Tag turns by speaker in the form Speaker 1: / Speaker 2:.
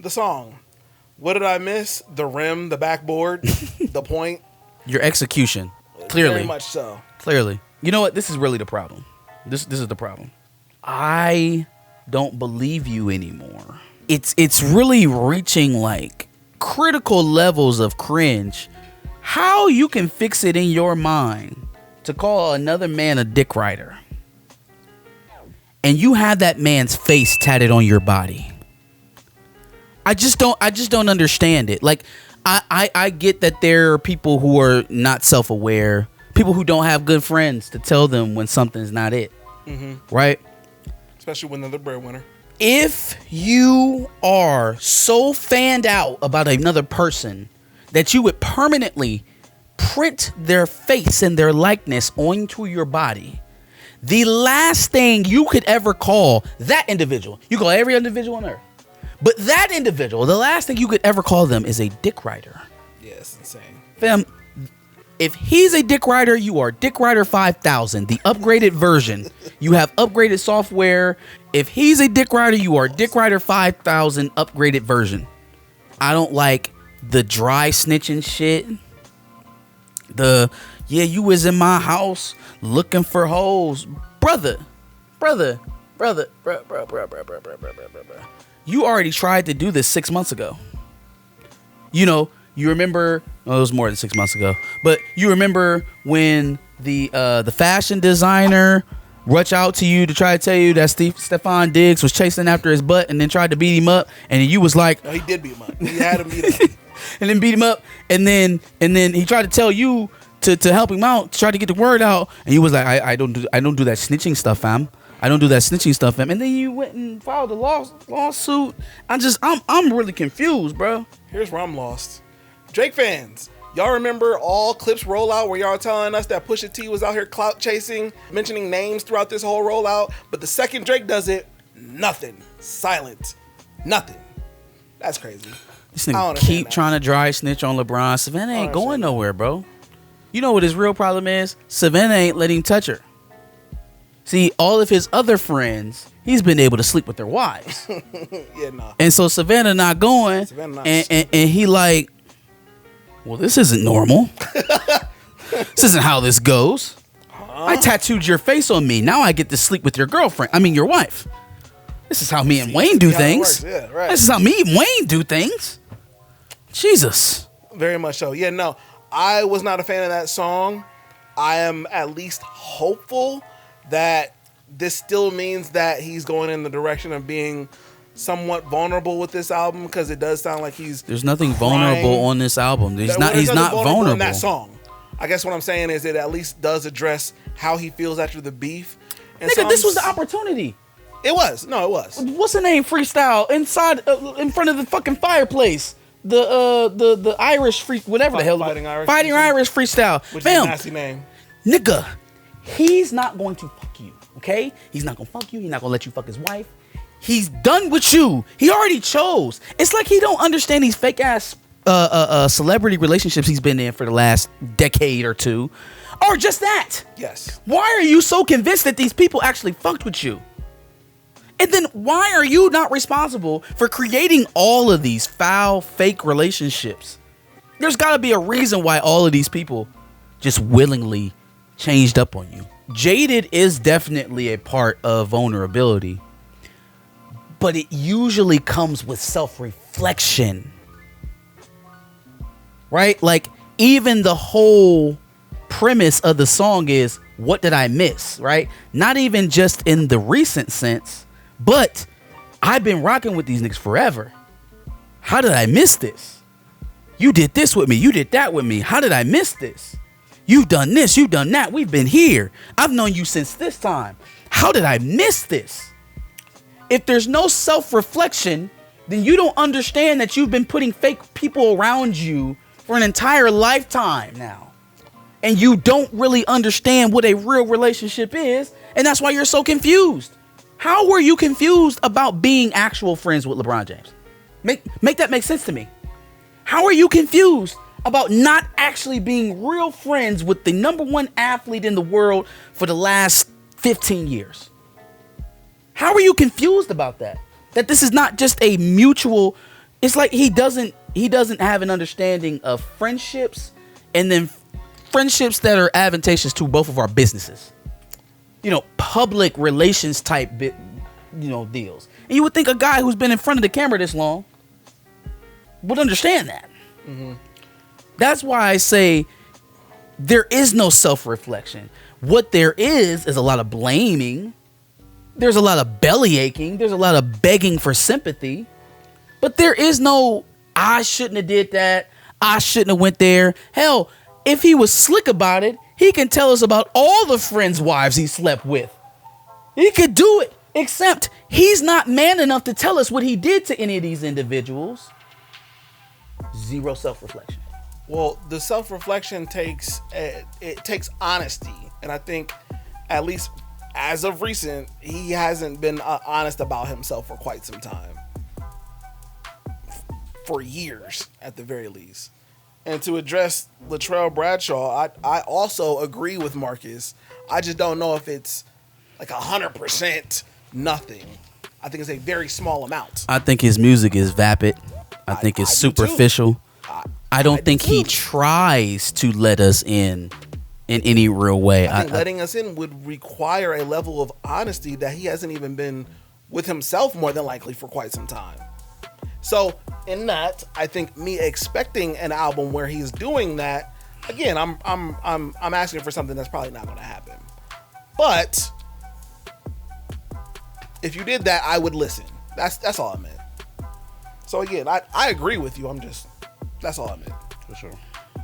Speaker 1: the song. What did I miss? The rim, the backboard, the point.
Speaker 2: Your execution. Clearly.
Speaker 1: Very much so.
Speaker 2: Clearly. You know what? This is really the problem. This is the problem. I don't believe you anymore. It's really reaching like critical levels of cringe. How you can fix it in your mind to call another man a dick rider, and you have that man's face tatted on your body. I just don't understand it. Like, I get that there are people who are not self-aware, people who don't have good friends to tell them when something's not it. Right?
Speaker 1: Especially when they're the breadwinner.
Speaker 2: If you are so fanned out about another person that you would permanently print their face and their likeness onto your body, the last thing you could ever call that individual, you call every individual on earth, but that individual, the last thing you could ever call them is a dick rider.
Speaker 1: Yeah, it's insane.
Speaker 2: Fam, if he's a dick rider, you are Dick Rider 5000, the upgraded version. You have upgraded software. If he's a dick rider, you are Dick Rider 5000 upgraded version. I don't like the dry snitching shit. Yeah, you was in my house looking for hoes. Brother. You already tried to do this 6 months ago. You know, you remember, it was more than 6 months ago, but you remember when the fashion designer rushed out to you to try to tell you that Stephon Diggs was chasing after his butt and then tried to beat him up, and then you was like,
Speaker 1: no, he did beat him up. He had him beat him.
Speaker 2: and then beat him up, and then he tried to tell you to help him out, to try to get the word out, and you was like, I don't do that snitching stuff, fam. I don't do that snitching stuff, fam. And then you went and filed a lawsuit. I'm really confused, bro.
Speaker 1: Here's where I'm lost. Drake fans, y'all remember all clips rollout where y'all telling us that Pusha T was out here clout chasing, mentioning names throughout this whole rollout, but the second Drake does it, nothing. Silent. Nothing. That's crazy.
Speaker 2: This nigga keep trying to dry snitch on LeBron. Savannah ain't going nowhere, bro. You know what his real problem is? Savannah ain't letting him touch her. See, all of his other friends, he's been able to sleep with their wives.
Speaker 1: Yeah, nah.
Speaker 2: And so Savannah not going, and he like, well, this isn't normal. This isn't how this goes. I tattooed your face on me. Now I get to sleep with your girlfriend. I mean, your wife. This is how me and Wayne do things.
Speaker 1: Yeah, right.
Speaker 2: This is how me and Wayne do things. Jesus.
Speaker 1: Very much so. Yeah, no. I was not a fan of that song. I am at least hopeful that this still means that he's going in the direction of being somewhat vulnerable with this album, because it does sound like there's
Speaker 2: nothing vulnerable on this album. He's not vulnerable
Speaker 1: in that song. I guess what I'm saying is it at least does address how he feels after the beef. And
Speaker 2: nigga, this was the opportunity.
Speaker 1: It was. No, it was.
Speaker 2: What's the name? Freestyle inside in front of the fucking fireplace. The Irish whatever the hell. Fighting Irish freestyle.
Speaker 1: Which is a nasty name.
Speaker 2: Nigga, he's not going to fuck you, okay? He's not going to fuck you. He's not going to let you fuck his wife. He's done with you. He already chose. It's like he don't understand these fake ass celebrity relationships he's been in for the last decade or two. Or just that.
Speaker 1: Yes.
Speaker 2: Why are you so convinced that these people actually fucked with you? And then why are you not responsible for creating all of these foul, fake relationships? There's got to be a reason why all of these people just willingly changed up on you. Jaded is definitely a part of vulnerability, but it usually comes with self-reflection, right? Like, even the whole premise of the song is, what did I miss, right? Not even just in the recent sense, but I've been rocking with these niggas forever. How did I miss this? You did this with me. You did that with me. How did I miss this? You've done this. You've done that. We've been here. I've known you since this time. How did I miss this? If there's no self-reflection, then you don't understand that you've been putting fake people around you for an entire lifetime now. And you don't really understand what a real relationship is. And that's why you're so confused. How were you confused about being actual friends with LeBron James? Make that make sense to me. How are you confused about not actually being real friends with the number one athlete in the world for the last 15 years? How are you confused about that? That this is not just a mutual, It's like he doesn't have an understanding of friendships, and then friendships that are advantageous to both of our businesses. Public relations type deals. And you would think a guy who's been in front of the camera this long would understand that. Mm-hmm. That's why I say there is no self-reflection. What there is a lot of blaming. There's a lot of belly aching. There's a lot of begging for sympathy. But there is no, I shouldn't have did that. I shouldn't have went there. Hell, if he was slick about it, he can tell us about all the friends' wives he slept with. He could do it, except he's not man enough to tell us what he did to any of these individuals. Zero self-reflection.
Speaker 1: Well, the self-reflection takes honesty, and I think at least as of recent, he hasn't been honest about himself for quite some time, for years at the very least. And to address Latrell Bradshaw, I also agree with Marcus. I just don't know if it's like 100% nothing. I think it's a very small amount.
Speaker 2: I think his music is vapid. I think it's superficial. I don't think he tries to let us in any real way.
Speaker 1: I think letting us in would require a level of honesty that he hasn't even been with himself more than likely for quite some time. So in that, I think me expecting an album where he's doing that, again, I'm asking for something that's probably not going to happen. But if you did that, I would listen. That's all I meant. So again, I agree with you. That's all I meant.
Speaker 2: For sure.